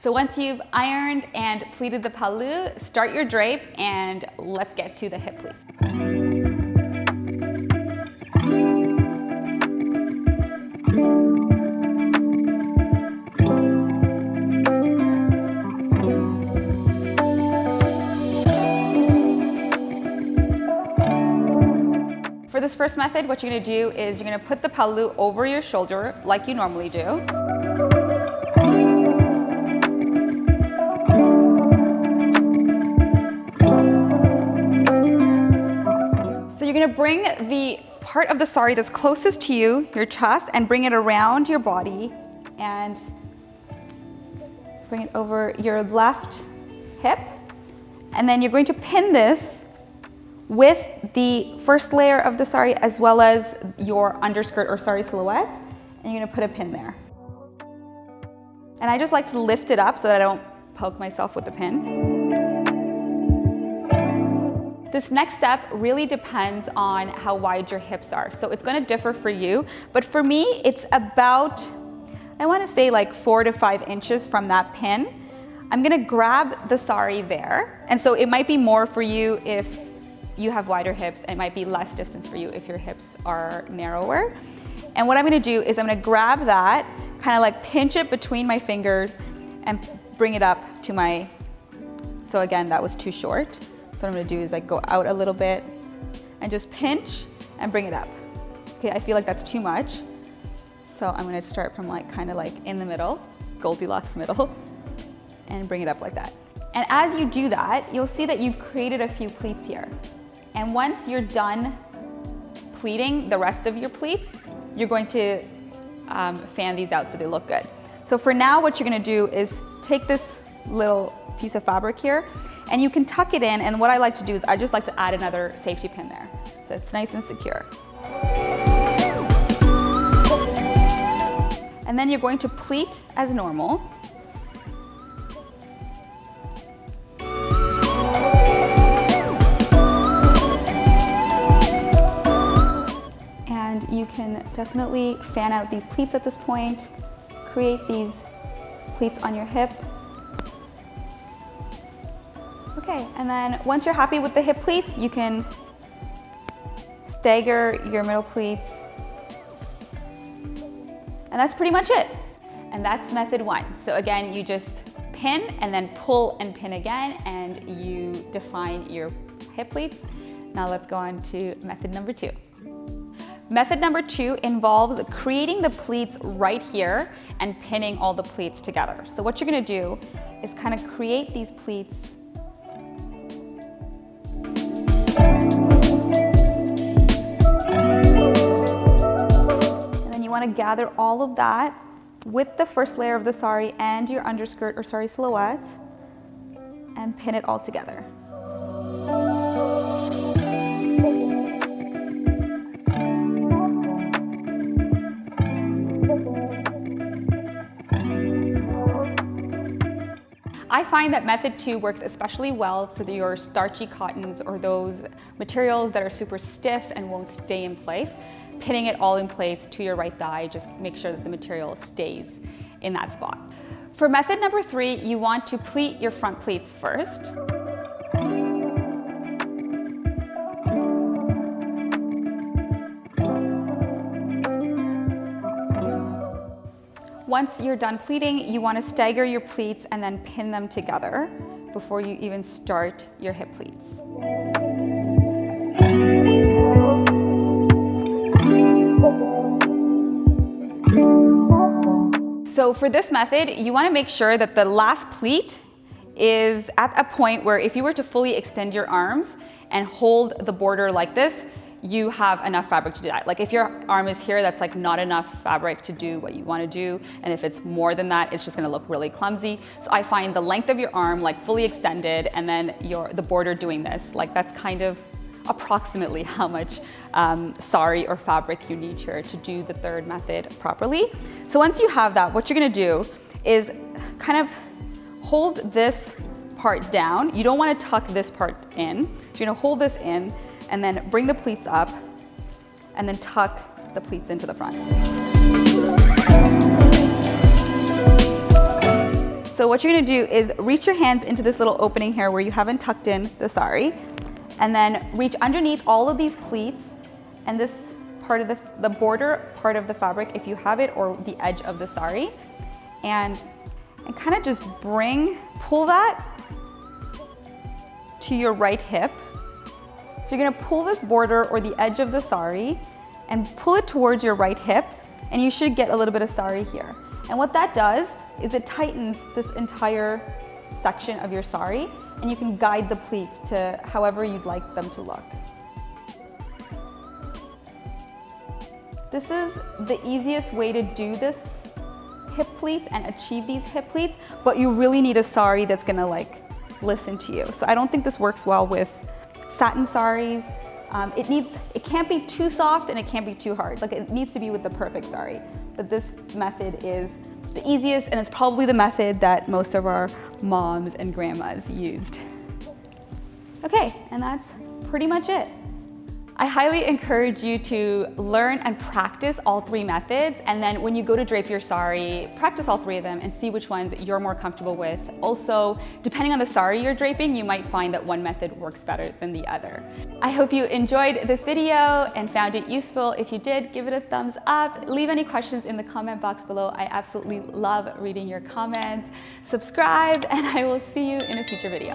So once you've ironed and pleated the pallu, start your drape and let's get to the hip pleat. For this first method, what you're gonna do is you're gonna put the pallu over your shoulder like you normally do. So you're gonna bring the part of the sari that's closest to you, your chest, and bring it around your body and bring it over your left hip. And then you're going to pin this with the first layer of the sari as well as your underskirt or sari silhouette, and you're gonna put a pin there. And I just like to lift it up so that I don't poke myself with the pin. This next step really depends on how wide your hips are. So it's gonna differ for you, but for me, it's about, I wanna say like 4 to 5 inches from that pin. I'm gonna grab the sari there. And so it might be more for you if you have wider hips, and it might be less distance for you if your hips are narrower. And what I'm gonna do is I'm gonna grab that, kind of like pinch it between my fingers and bring it up to my, so again, that was too short. So what I'm gonna do is like go out a little bit and just pinch and bring it up. Okay, I feel like that's too much. So I'm gonna start from like kind of like in the middle, Goldilocks middle, and bring it up like that. And as you do that, you'll see that you've created a few pleats here. And once you're done pleating the rest of your pleats, you're going to fan these out so they look good. So for now, what you're gonna do is take this little piece of fabric here, and you can tuck it in, and what I like to do is I just like to add another safety pin there, so it's nice and secure. And then you're going to pleat as normal. And you can definitely fan out these pleats at this point, create these pleats on your hip. Okay, and then once you're happy with the hip pleats, you can stagger your middle pleats. And that's pretty much it. And that's method 1. So again, you just pin and then pull and pin again, and you define your hip pleats. Now let's go on to method number 2. Method number 2 involves creating the pleats right here and pinning all the pleats together. So what you're gonna do is kind of create these pleats and then you wanna gather all of that with the first layer of the sari and your underskirt or sari silhouette and pin it all together. I find that method 2 works especially well for your starchy cottons or those materials that are super stiff and won't stay in place. Pinning it all in place to your right thigh, just make sure that the material stays in that spot. For method number 3, you want to pleat your front pleats first. Once you're done pleating, you want to stagger your pleats and then pin them together before you even start your hip pleats. So for this method, you want to make sure that the last pleat is at a point where if you were to fully extend your arms and hold the border like this, you have enough fabric to do that. Like if your arm is here, that's like not enough fabric to do what you want to do. And if it's more than that, it's just going to look really clumsy. So I find the length of your arm like fully extended and then the border doing this, like that's kind of approximately how much sari or fabric you need here to do the third method properly. So once you have that, what you're going to do is kind of hold this part down. You don't want to tuck this part in. So you're going to hold this in and then bring the pleats up and then tuck the pleats into the front. So what you're gonna do is reach your hands into this little opening here where you haven't tucked in the sari, and then reach underneath all of these pleats and this part of the border part of the fabric, if you have it, or the edge of the sari, and kind of just pull that to your right hip. So you're gonna pull this border or the edge of the sari and pull it towards your right hip, and you should get a little bit of sari here. And what that does is it tightens this entire section of your sari, and you can guide the pleats to however you'd like them to look. This is the easiest way to do this hip pleats and achieve these hip pleats, but you really need a sari that's gonna like listen to you. So I don't think this works well with satin saris. It can't be too soft and it can't be too hard. Like, it needs to be with the perfect sari. But this method is the easiest, and it's probably the method that most of our moms and grandmas used. Okay, and that's pretty much it. I highly encourage you to learn and practice all three methods, and then when you go to drape your sari, practice all three of them and see which ones you're more comfortable with. Also, depending on the sari you're draping, you might find that one method works better than the other. I hope you enjoyed this video and found it useful. If you did, give it a thumbs up. Leave any questions in the comment box below. I absolutely love reading your comments. Subscribe, and I will see you in a future video.